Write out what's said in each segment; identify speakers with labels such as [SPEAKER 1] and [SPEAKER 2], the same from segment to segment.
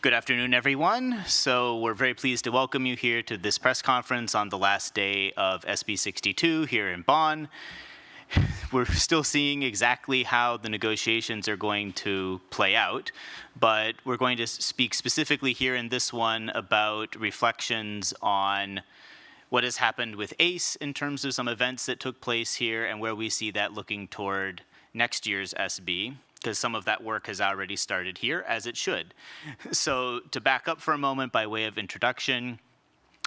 [SPEAKER 1] Good afternoon, everyone. So we're very pleased to welcome you here to this press conference on the last day of SB 62 here in Bonn. We're still seeing exactly how the negotiations are going to play out, but we're going to speak specifically here in this one about reflections on what has happened with ACE in terms of some events that took place here and where we see that looking toward next year's SB, because some of that work has already started here, as it should. So to back up for a moment by way of introduction,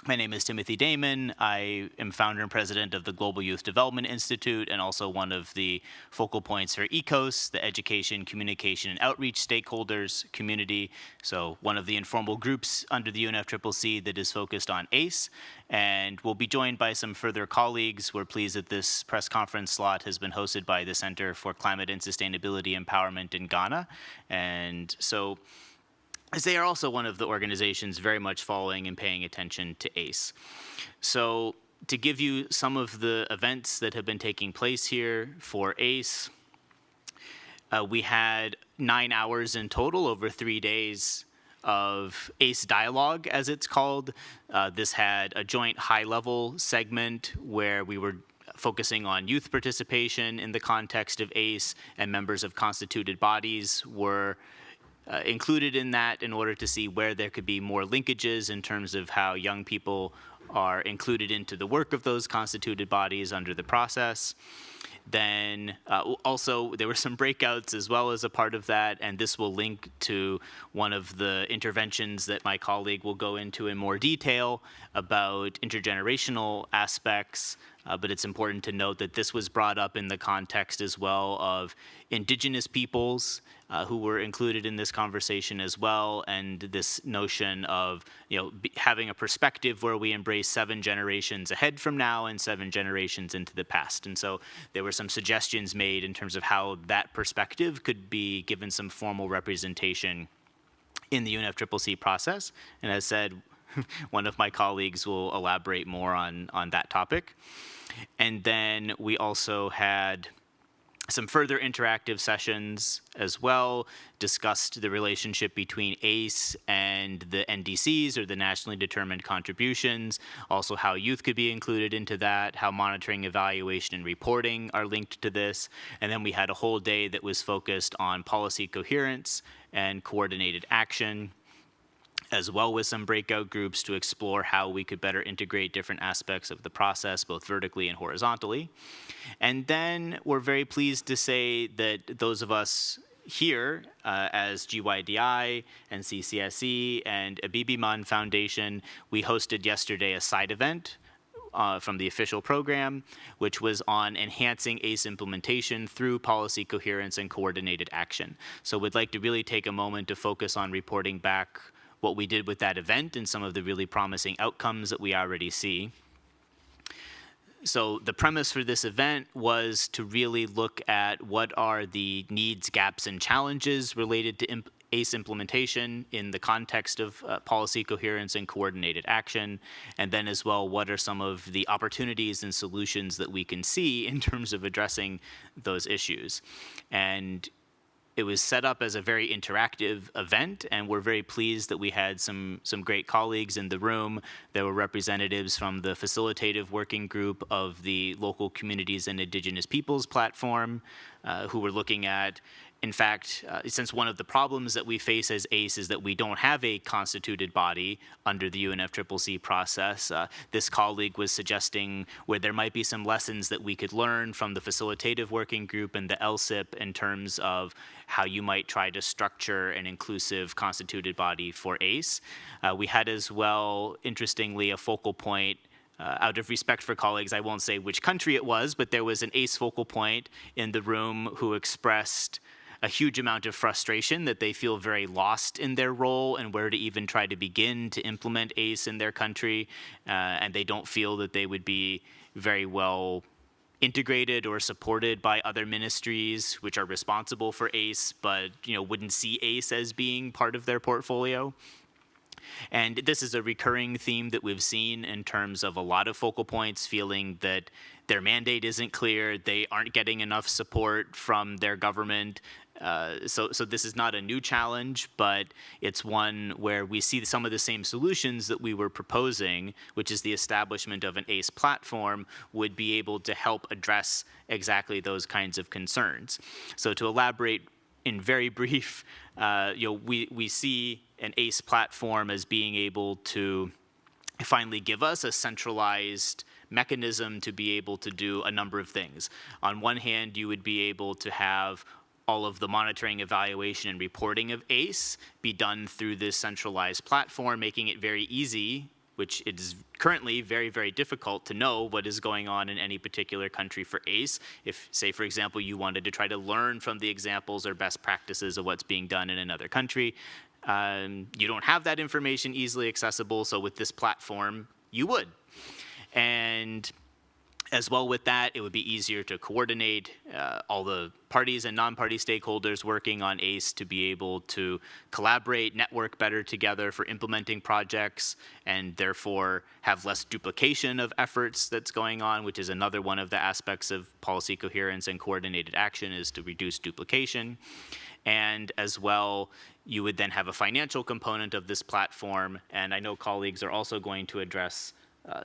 [SPEAKER 1] my name is Timothy Damon. I am founder and president of the Global Youth Development Institute and also one of the focal points for ECOS, the education, communication, and outreach stakeholders community. So one of the informal groups under the UNFCCC that is focused on ACE. And we'll be joined by some further colleagues. We're pleased that this press conference slot has been hosted by the Center for Climate and Sustainability Empowerment in Ghana. And so as they are also one of the organizations very much following and paying attention to ACE. So to give you some of the events that have been taking place here for ACE, we had 9 hours in total over 3 days of ACE dialogue, as it's called. This had a joint high-level segment where we were focusing on youth participation in the context of ACE, and members of constituted bodies were included in that in order to see where there could be more linkages in terms of how young people are included into the work of those constituted bodies under the process. Then also there were some breakouts as well as a part of that, and this will link to one of the interventions that my colleague will go into in more detail about intergenerational aspects. But it's important to note that this was brought up in the context as well of indigenous peoples who were included in this conversation as well, and this notion of having a perspective where we embrace 7 generations ahead from now and 7 generations into the past. And so there were some suggestions made in terms of how that perspective could be given some formal representation in the UNFCCC process. And as said, one of my colleagues will elaborate more on that topic. And then we also had some further interactive sessions as well, discussed the relationship between ACE and the NDCs, or the nationally determined contributions, also how youth could be included into that, how monitoring, evaluation, and reporting are linked to this. And then we had a whole day that was focused on policy coherence and coordinated action, as well with some breakout groups to explore how we could better integrate different aspects of the process, both vertically and horizontally. And then we're very pleased to say that those of us here as GYDI and CCSE and Abibiman Foundation, we hosted yesterday a side event from the official program, which was on enhancing ACE implementation through policy coherence and coordinated action. So we'd like to really take a moment to focus on reporting back what we did with that event and some of the really promising outcomes that we already see. So the premise for this event was to really look at what are the needs, gaps, and challenges related to ACE implementation in the context of policy coherence and coordinated action, and then as well, what are some of the opportunities and solutions that we can see in terms of addressing those issues. And it was set up as a very interactive event, and we're very pleased that we had some great colleagues in the room. There were representatives from the facilitative working group of the Local Communities and Indigenous Peoples platform who were looking at, in fact, since one of the problems that we face as ACE is that we don't have a constituted body under the UNFCCC process, this colleague was suggesting where there might be some lessons that we could learn from the facilitative working group and the LSIP in terms of how you might try to structure an inclusive constituted body for ACE. We had as well, interestingly, a focal point. Out of respect for colleagues, I won't say which country it was, but there was an ACE focal point in the room who expressed a huge amount of frustration that they feel very lost in their role and where to even try to begin to implement ACE in their country, and they don't feel that they would be very well integrated or supported by other ministries which are responsible for ACE, but wouldn't see ACE as being part of their portfolio. And this is a recurring theme that we've seen in terms of a lot of focal points feeling that their mandate isn't clear, they aren't getting enough support from their government. So this is not a new challenge, but it's one where we see some of the same solutions that we were proposing, which is the establishment of an ACE platform, would be able to help address exactly those kinds of concerns. So to elaborate in very brief, we see an ACE platform as being able to finally give us a centralized mechanism to be able to do a number of things. On one hand, you would be able to have all of the monitoring, evaluation, and reporting of ACE be done through this centralized platform, making it very easy, which it is currently very, very difficult to know what is going on in any particular country for ACE. If, say, for example, you wanted to try to learn from the examples or best practices of what's being done in another country, you don't have that information easily accessible, so with this platform, you would. And as well with that, it would be easier to coordinate all the parties and non-party stakeholders working on ACE to be able to collaborate, network better together for implementing projects, and therefore have less duplication of efforts that's going on, which is another one of the aspects of policy coherence and coordinated action, is to reduce duplication. And as well, you would then have a financial component of this platform, and I know colleagues are also going to address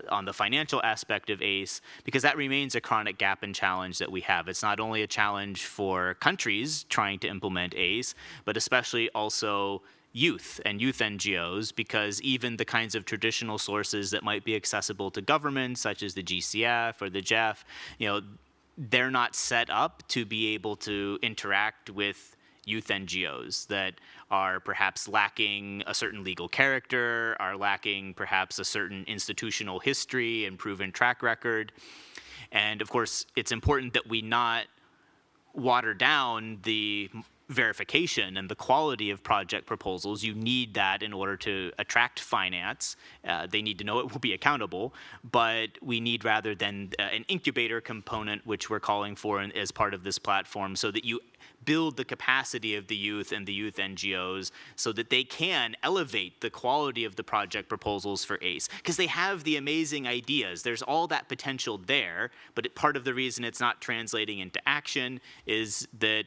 [SPEAKER 1] on the financial aspect of ACE, because that remains a chronic gap and challenge that we have. It's not only a challenge for countries trying to implement ACE, but especially also youth and youth NGOs, because even the kinds of traditional sources that might be accessible to governments, such as the GCF or the JEF, they're not set up to be able to interact with youth NGOs that are perhaps lacking a certain legal character, are lacking perhaps a certain institutional history and proven track record. And of course, it's important that we not water down the verification and the quality of project proposals. You need that in order to attract finance. They need to know it will be accountable, but we need rather than an incubator component, which we're calling for as part of this platform, so that you build the capacity of the youth and the youth NGOs so that they can elevate the quality of the project proposals for ACE, because they have the amazing ideas. There's all that potential there, but part of the reason it's not translating into action is that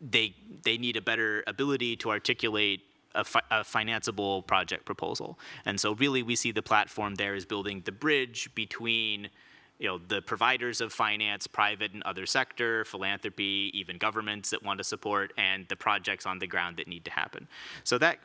[SPEAKER 1] they need a better ability to articulate a financeable project proposal. And so really we see the platform there as building the bridge between the providers of finance, private and other sector, philanthropy, even governments that want to support, and the projects on the ground that need to happen. So that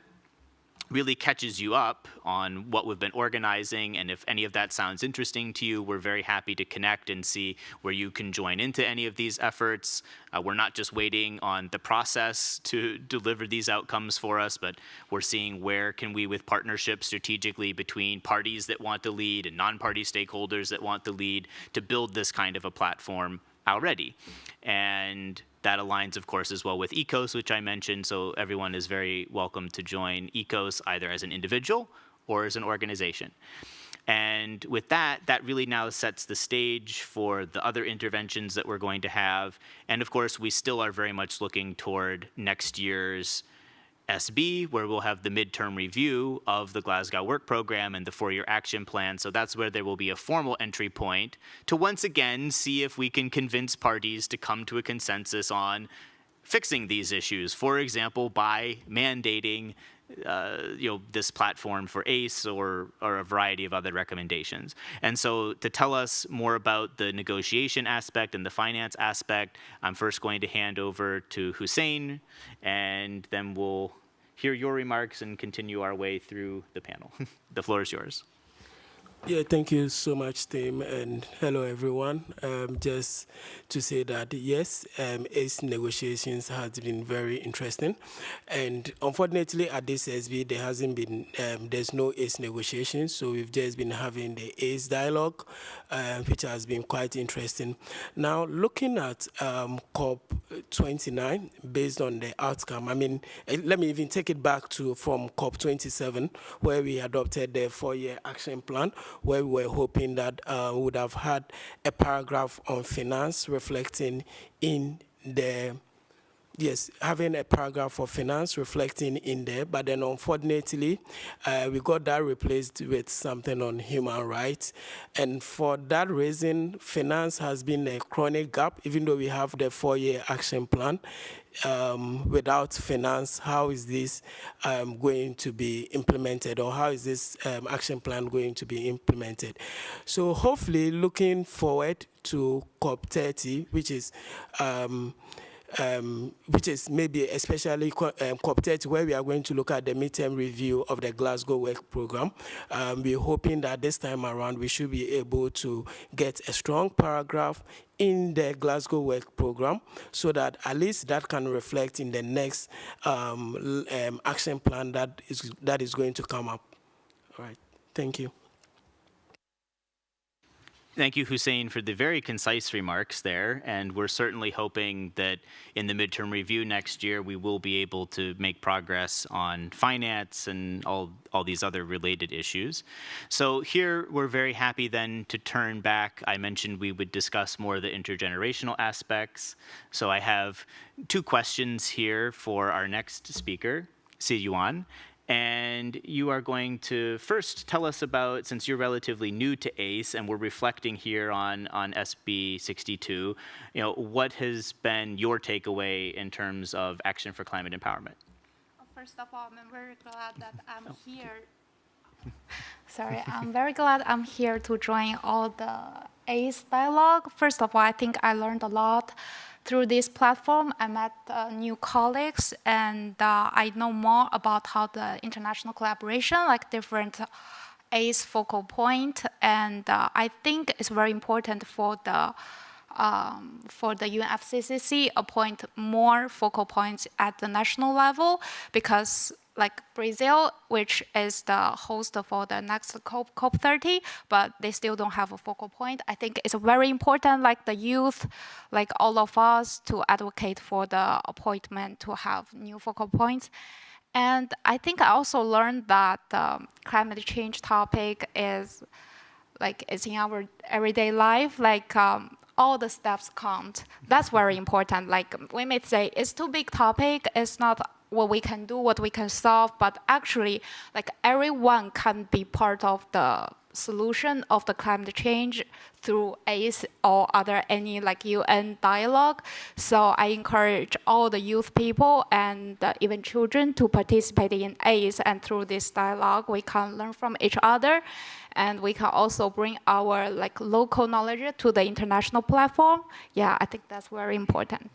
[SPEAKER 1] really catches you up on what we've been organizing, and if any of that sounds interesting to you, we're very happy to connect and see where you can join into any of these efforts. We're not just waiting on the process to deliver these outcomes for us, but we're seeing where can we, with partnerships strategically between parties that want to lead and non-party stakeholders that want to lead, to build this kind of a platform already. And that aligns, of course, as well with ECOS, which I mentioned, so everyone is very welcome to join ECOS either as an individual or as an organization. And with that, that really now sets the stage for the other interventions that we're going to have. And of course, we still are very much looking toward next year's SB, where we'll have the midterm review of the Glasgow Work Program and the 4-year action plan. So that's where there will be a formal entry point to once again see if we can convince parties to come to a consensus on fixing these issues. For example, by mandating this platform for ACE or a variety of other recommendations. And so to tell us more about the negotiation aspect and the finance aspect, I'm first going to hand over to Hussein, and then we'll hear your remarks and continue our way through the panel. The floor is yours.
[SPEAKER 2] Yeah, thank you so much, Tim, and hello, everyone. Just to say that, yes, ACE negotiations has been very interesting, and unfortunately, at this SB, there hasn't been, there's no ACE negotiations, so we've just been having the ACE dialogue, which has been quite interesting. Now, looking at COP29, based on the outcome, I mean, let me even take it back to from COP27, where we adopted the 4-year action plan, where we were hoping that we would have had a paragraph on finance reflecting in the yes, having a paragraph for finance reflecting in there, but then unfortunately, we got that replaced with something on human rights. And for that reason, finance has been a chronic gap, even though we have the 4-year action plan. Without finance, how is this going to be implemented, or how is this action plan going to be implemented? So hopefully looking forward to COP30, which is maybe especially COP30, where we are going to look at the midterm review of the Glasgow Work Program. We're hoping that this time around we should be able to get a strong paragraph in the Glasgow Work Program, so that at least that can reflect in the next action plan that is going to come up. All right, thank you.
[SPEAKER 1] Thank you, Hussein, for the very concise remarks there. And we're certainly hoping that in the midterm review next year, we will be able to make progress on finance and all these other related issues. So here, we're very happy then to turn back. I mentioned we would discuss more of the intergenerational aspects. So I have 2 questions here for our next speaker, Si Yuan. And you are going to first tell us about, since you're relatively new to ACE, and we're reflecting here on SB 62, what has been your takeaway in terms of action for climate empowerment?
[SPEAKER 3] First of all, I'm very glad that I'm here. Sorry, I'm very glad I'm here to join all the ACE dialogue. First of all, I think I learned a lot through this platform. I met new colleagues, and I know more about how the international collaboration, like different ACE focal point, and I think it's very important for the UNFCCC appoint more focal points at the national level, because like Brazil, which is the host for the next COP30, but they still don't have a focal point. I think it's very important, like the youth, like all of us, to advocate for the appointment to have new focal points. And I think I also learned that climate change topic is it's in our everyday life, all the steps count. That's very important. Like we may say it's too big topic, it's not what we can do, what we can solve, but actually everyone can be part of the solution of the climate change through ACE or any UN dialogue. So I encourage all the youth people and even children to participate in ACE, and through this dialogue we can learn from each other, and we can also bring our local knowledge to the international platform. Yeah, I think that's very important.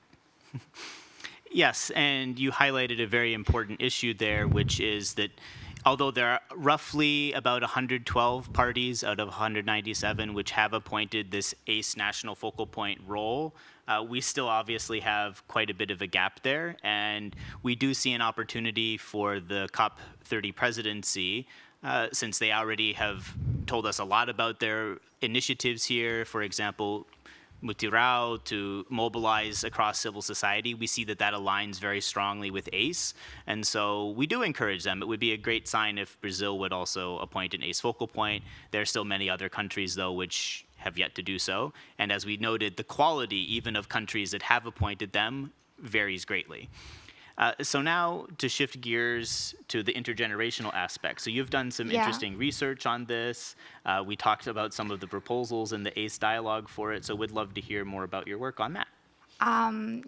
[SPEAKER 1] Yes, and you highlighted a very important issue there, which is that although there are roughly about 112 parties out of 197 which have appointed this ACE national focal point role, we still obviously have quite a bit of a gap there. And we do see an opportunity for the COP30 presidency, since they already have told us a lot about their initiatives here. For example, Mutirao, to mobilize across civil society. We see that aligns very strongly with ACE. And so we do encourage them. It would be a great sign if Brazil would also appoint an ACE focal point. There are still many other countries, though, which have yet to do so. And as we noted, the quality even of countries that have appointed them varies greatly. So now to shift gears to the intergenerational aspect. So you've done some interesting research on this. We talked about some of the proposals in the ACE dialogue for it. So we'd love to hear more about your work on that.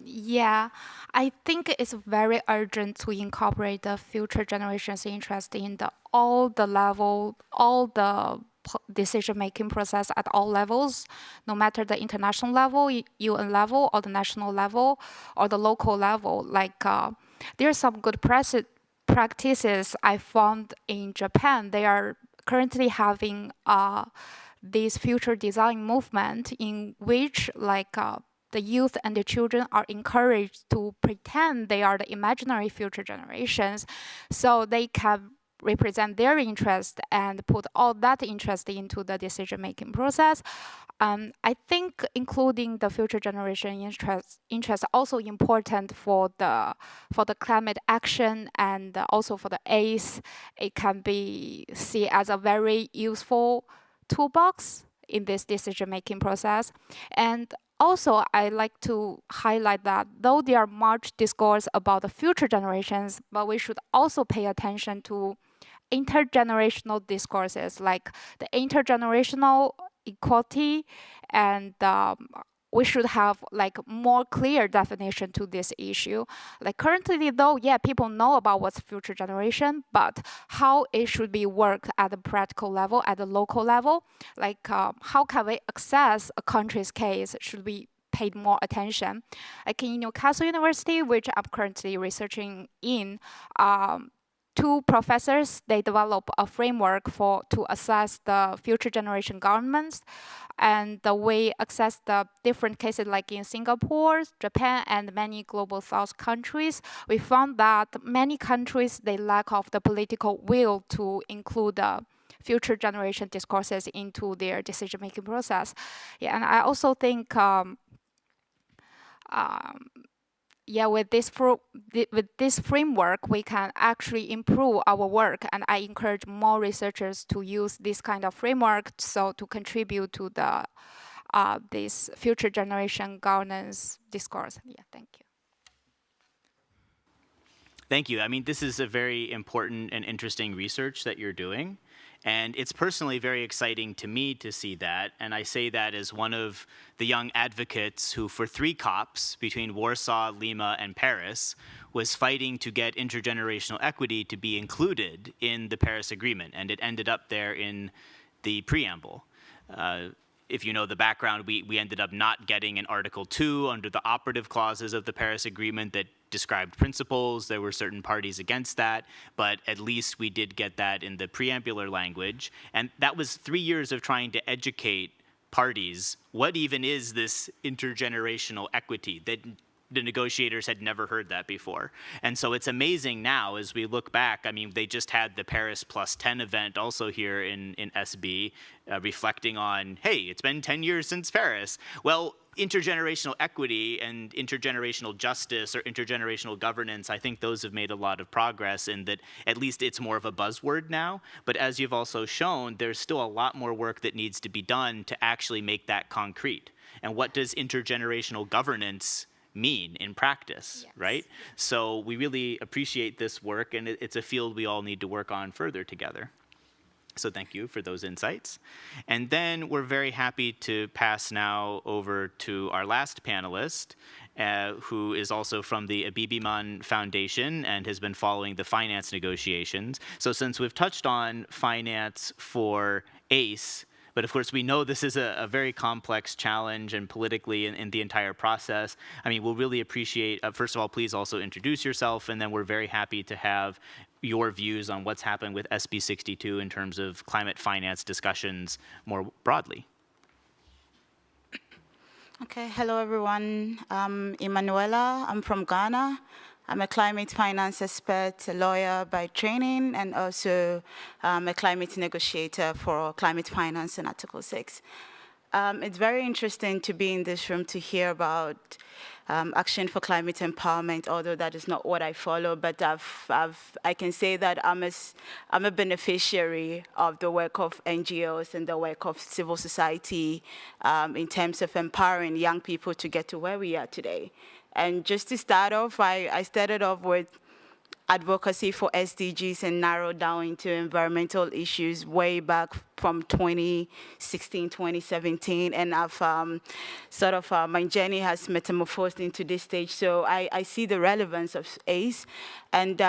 [SPEAKER 3] Yeah, I think it's very urgent to incorporate the future generations' interest in all the decision-making process at all levels, no matter the international level, UN level, or the national level, or the local level. There are some good practices I found in Japan. They are currently having this future design movement in which the youth and the children are encouraged to pretend they are the imaginary future generations, so they can represent their interest and put all that interest into the decision-making process. I think including the future generation interest also important for the climate action, and also for the ACE. It can be seen as a very useful toolbox in this decision-making process. And also, I like to highlight that though there are much discourse about the future generations, but we should also pay attention to intergenerational discourses like the intergenerational equality, and we should have like more clear definition to this issue. Like currently though, yeah, people know about what's future generation, but how it should be worked at the practical level, at the local level, like how can we access a country's case should be paid more attention. Like in Newcastle University, which I'm currently researching in, two professors, they develop a framework to assess the future generation governments, and we assess the different cases like in Singapore, Japan, and many global south countries. We found that many countries, they lack of the political will to include future generation discourses into their decision-making process. Yeah, and I also think yeah, with this framework, we can actually improve our work, and I encourage more researchers to use this kind of framework so to contribute to the this future generation governance discourse. Yeah, thank you.
[SPEAKER 1] Thank you. I mean, this is a very important and interesting research that you're doing. And it's personally very exciting to me to see that. And I say that as one of the young advocates who, for 3 COPs between Warsaw, Lima, and Paris, was fighting to get intergenerational equity to be included in the Paris Agreement. And it ended up there in the preamble. If you know the background, we ended up not getting an Article 2 under the operative clauses of the Paris Agreement that described principles. There were certain parties against that, but at least we did get that in the preambular language. And that was 3 years of trying to educate parties what even is this intergenerational equity, that the negotiators had never heard that before. And so it's amazing now as we look back. I mean, they just had the Paris Plus 10 event also here in SB, reflecting on, hey, it's been 10 years since Paris. Well, intergenerational equity and intergenerational justice or intergenerational governance, I think those have made a lot of progress in that at least it's more of a buzzword now. But as you've also shown, there's still a lot more work that needs to be done to actually make that concrete. And what does intergenerational governance mean in practice, yes, right? So we really appreciate this work, and it's a field we all need to work on further together. So thank you for those insights. And then we're very happy to pass now over to our last panelist, who is also from the Abibiman Foundation and has been following the finance negotiations. So since we've touched on finance for ACE, but of course, we know this is a very complex challenge and politically in the entire process. I mean, we'll really appreciate, first of all, please also introduce yourself, and then we're very happy to have your views on what's happened with SB 62 in terms of climate finance discussions more broadly.
[SPEAKER 4] Okay, hello everyone. I'm Emanuela, I'm from Ghana. I'm a climate finance expert, a lawyer by training, and also a climate negotiator for climate finance and Article 6. It's very interesting to be in this room to hear about action for climate empowerment, although that is not what I follow, but I can say that I'm a beneficiary of the work of NGOs and the work of civil society in terms of empowering young people to get to where we are today. And just to start off, I started off with advocacy for SDGs and narrowed down into environmental issues way back from 2016, 2017. And I've my journey has metamorphosed into this stage. So I see the relevance of ACE. And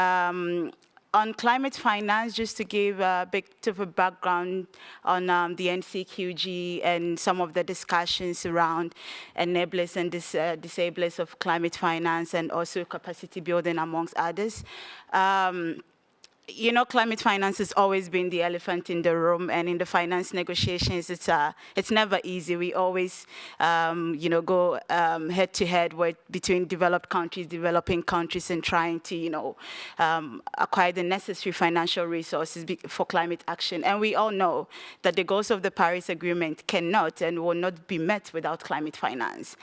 [SPEAKER 4] on climate finance, just to give a bit of a background on the NCQG and some of the discussions around enablers and disablers of climate finance and also capacity building amongst others. You know, climate finance has always been the elephant in the room, and in the finance negotiations, it's never easy. We always, go head to head between developed countries, developing countries, and trying to, acquire the necessary financial resources for climate action. And we all know that the goals of the Paris Agreement cannot and will not be met without climate finance.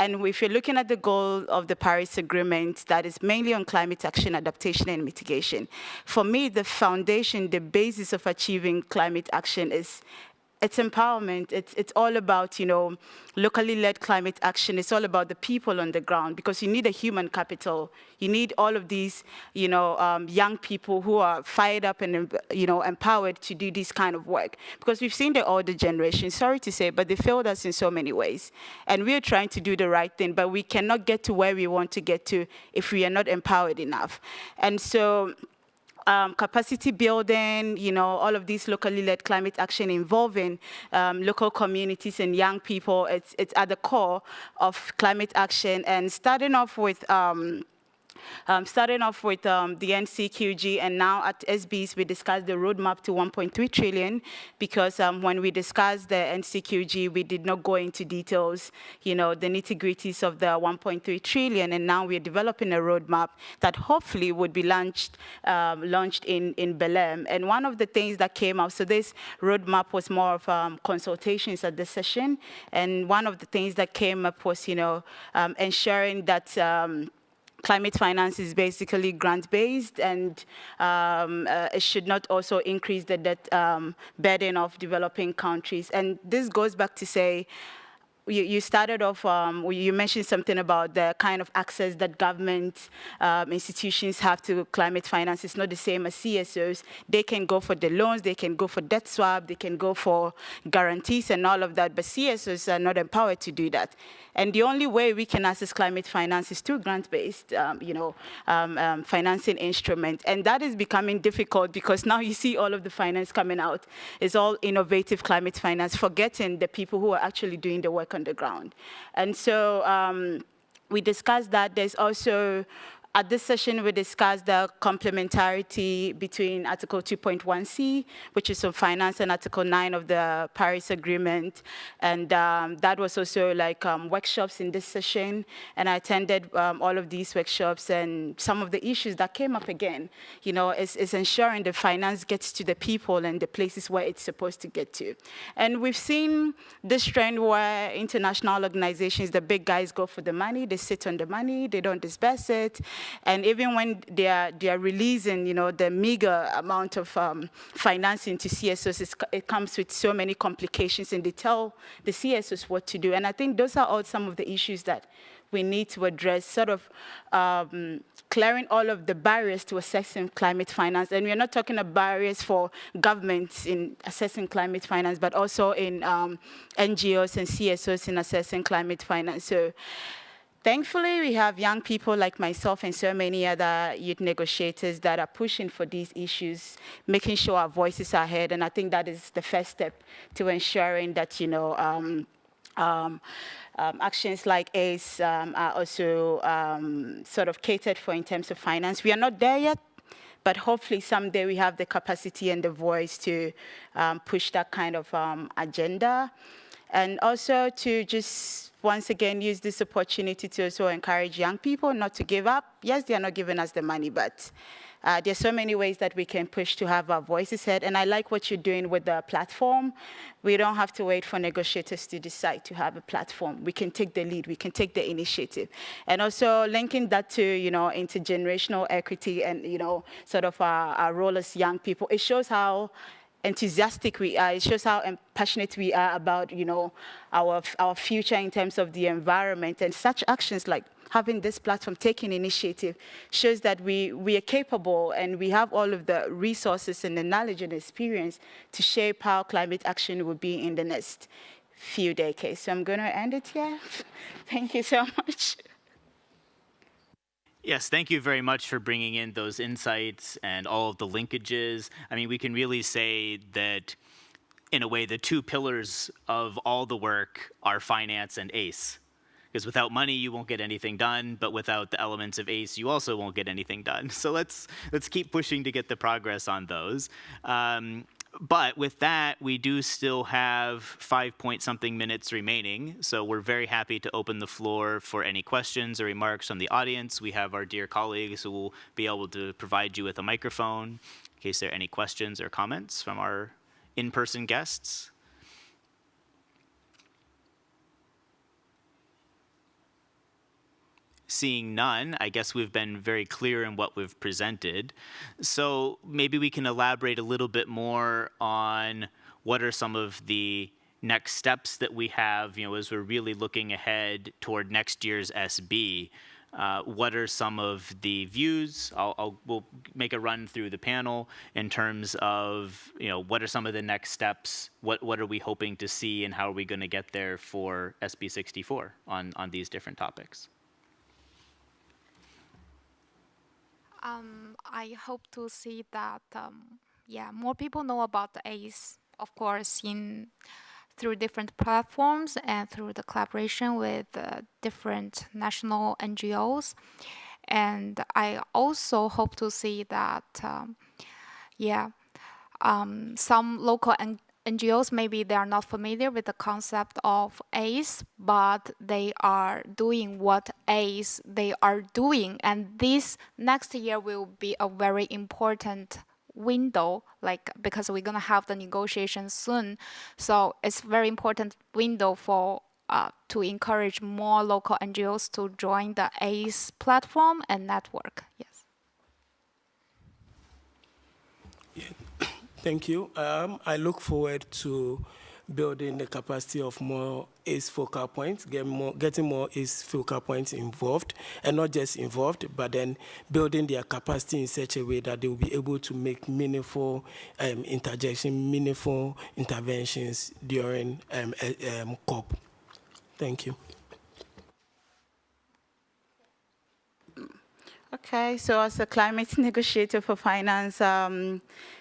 [SPEAKER 4] And if you're looking at the goal of the Paris Agreement, that is mainly on climate action, adaptation, and mitigation. For me, the foundation, the basis of achieving climate action is it's empowerment. It's all about, locally led climate action. It's all about the people on the ground, because you need a human capital. You need all of these, young people who are fired up and, empowered to do this kind of work. Because we've seen the older generation, sorry to say, but they failed us in so many ways. And we're trying to do the right thing, but we cannot get to where we want to get to if we are not empowered enough. And so, capacity building, all of these locally led climate action involving local communities and young people, it's at the core of climate action. And starting off with the NCQG, and now at SBs we discussed the roadmap to 1.3 trillion, because when we discussed the NCQG, we did not go into details, the nitty-gritties of the 1.3 trillion, and now we're developing a roadmap that hopefully would be launched in Belem. And one of the things that came out, so this roadmap was more of consultations at the session, and one of the things that came up was, ensuring that climate finance is basically grant-based, and it should not also increase the debt burden of developing countries. And this goes back to say, you started off, you mentioned something about the kind of access that government institutions have to climate finance. It's not the same as CSOs. They can go for the loans, they can go for debt swap, they can go for guarantees and all of that, but CSOs are not empowered to do that. And the only way we can access climate finance is through grant-based, financing instrument. And that is becoming difficult, because now you see all of the finance coming out. It's all innovative climate finance, forgetting the people who are actually doing the work on the ground. And so we discussed that. There's also, at this session, we discussed the complementarity between Article 2.1c, which is on finance, and Article 9 of the Paris Agreement. And that was also like workshops in this session. And I attended all of these workshops, and some of the issues that came up again, is ensuring the finance gets to the people and the places where it's supposed to get to. And we've seen this trend where international organizations, the big guys, go for the money, they sit on the money, they don't disperse it. And even when they are releasing, the meager amount of financing to CSOs, it comes with so many complications, and they tell the CSOs what to do. And I think those are all some of the issues that we need to address, sort of clearing all of the barriers to assessing climate finance. And we're not talking about barriers for governments in assessing climate finance, but also in NGOs and CSOs in assessing climate finance. So, thankfully, we have young people like myself and so many other youth negotiators that are pushing for these issues, making sure our voices are heard, and I think that is the first step to ensuring that, actions like ACE are also sort of catered for in terms of finance. We are not there yet, but hopefully someday we have the capacity and the voice to push that kind of agenda. And also to just, once again, use this opportunity to also encourage young people not to give up. Yes, they are not giving us the money, but there's so many ways that we can push to have our voices heard. And I like what you're doing with the platform. We don't have to wait for negotiators to decide to have a platform. We can take the lead, we can take the initiative. And also linking that to, intergenerational equity and, sort of our role as young people. It shows how enthusiastic we are. It shows how passionate we are about, our future in terms of the environment. And such actions like having this platform, taking initiative, shows that we are capable and we have all of the resources and the knowledge and experience to shape how climate action will be in the next few decades. So I'm going to end it here. Thank you so much.
[SPEAKER 1] Yes, thank you very much for bringing in those insights and all of the linkages. I mean, we can really say that, in a way, the two pillars of all the work are finance and ACE. Because without money, you won't get anything done, but without the elements of ACE, you also won't get anything done. So let's keep pushing to get the progress on those. But with that, we do still have 5-point-something minutes remaining. So we're very happy to open the floor for any questions or remarks from the audience. We have our dear colleagues who will be able to provide you with a microphone in case there are any questions or comments from our in-person guests. Seeing none, I guess we've been very clear in what we've presented. So maybe we can elaborate a little bit more on what are some of the next steps that we have, as we're really looking ahead toward next year's SB. What are some of the views? We'll make a run through the panel in terms of, what are some of the next steps? What are we hoping to see, and how are we going to get there for SB 64 on these different topics?
[SPEAKER 3] I hope to see that, more people know about the ACE, of course, through different platforms and through the collaboration with different national NGOs. And I also hope to see that, some local NGOs, maybe they are not familiar with the concept of ACE, but they are doing what ACE they are doing. And this next year will be a very important window, because we're going to have the negotiations soon. So it's very important window for to encourage more local NGOs to join the ACE platform and network. Yes.
[SPEAKER 2] Thank you. I look forward to building the capacity of more ACE focal points, getting more ACE focal points involved, and not just involved, but then building their capacity in such a way that they will be able to make meaningful interjection, meaningful interventions during COP. Thank you.
[SPEAKER 4] Okay, so as a climate negotiator for finance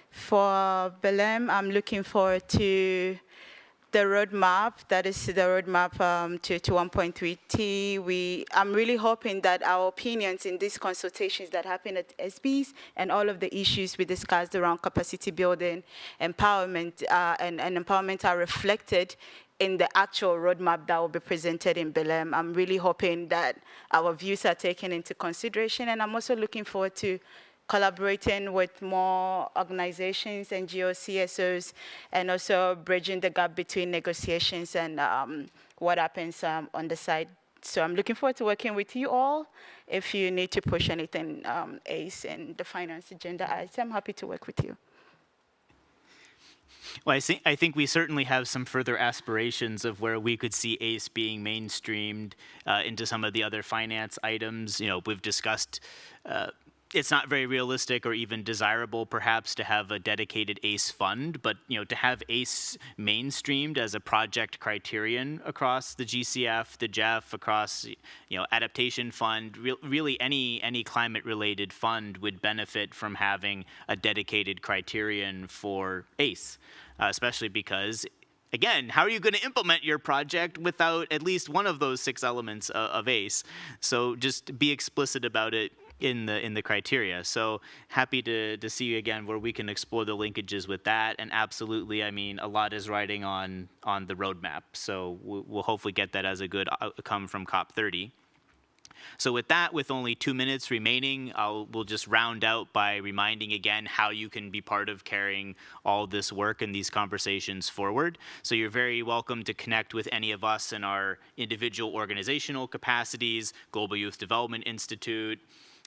[SPEAKER 4] for Belem, I'm looking forward to the roadmap, that is the roadmap to 1.3T. I'm really hoping that our opinions in these consultations that happen at SBs and all of the issues we discussed around capacity building, empowerment, and empowerment are reflected in the actual roadmap that will be presented in Belem. I'm really hoping that our views are taken into consideration, and I'm also looking forward to collaborating with more organizations, NGOs, CSOs, and also bridging the gap between negotiations and what happens on the side. So I'm looking forward to working with you all. If you need to push anything ACE and the finance agenda, I'm happy to work with you.
[SPEAKER 1] Well, I think we certainly have some further aspirations of where we could see ACE being mainstreamed into some of the other finance items. We've discussed it's not very realistic or even desirable, perhaps, to have a dedicated ACE fund, but to have ACE mainstreamed as a project criterion across the GCF, the GEF, across adaptation fund, really any climate-related fund would benefit from having a dedicated criterion for ACE, especially because, again, how are you going to implement your project without at least one of those 6 elements of ACE? So just be explicit about it in the criteria. So happy to see you again where we can explore the linkages with that. And absolutely, a lot is riding on the roadmap. So we'll hopefully get that as a good outcome from COP30. So with that, with only 2 minutes remaining, we'll just round out by reminding again how you can be part of carrying all this work and these conversations forward. So you're very welcome to connect with any of us in our individual organizational capacities, Global Youth Development Institute,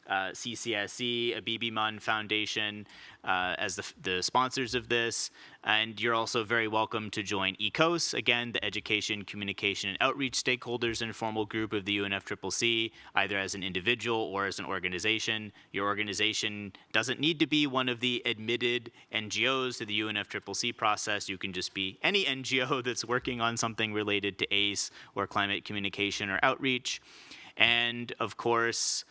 [SPEAKER 1] CCSE, Abibiman Foundation as the sponsors of this. And you're also very welcome to join ECOS, again, the Education, Communication, and Outreach Stakeholders Informal Group of the UNFCCC, either as an individual or as an organization. Your organization doesn't need to be one of the admitted NGOs to the UNFCCC process. You can just be any NGO that's working on something related to ACE or climate communication or outreach. And of course,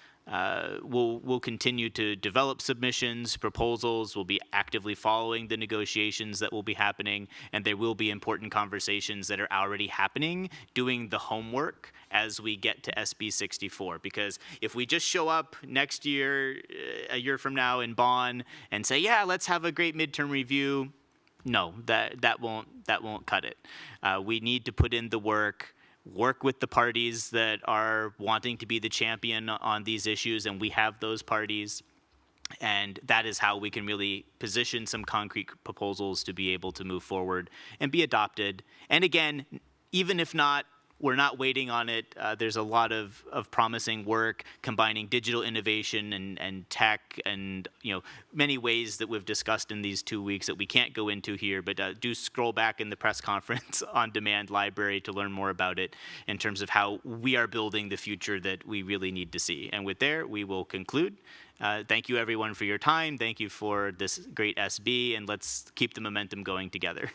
[SPEAKER 1] we'll continue to develop submissions, proposals. We'll be actively following the negotiations that will be happening, and there will be important conversations that are already happening, doing the homework as we get to SB 64. Because if we just show up next year, a year from now in Bonn, and say, yeah, let's have a great midterm review, no, that won't cut it. We need to put in the work with the parties that are wanting to be the champion on these issues, and we have those parties. And that is how we can really position some concrete proposals to be able to move forward and be adopted. And again, even if not we're not waiting on it. There's a lot of promising work combining digital innovation and tech and many ways that we've discussed in these 2 weeks that we can't go into here, but do scroll back in the press conference on demand library to learn more about it in terms of how we are building the future that we really need to see. And with there, we will conclude. Thank you everyone for your time. Thank you for this great SB, and let's keep the momentum going together.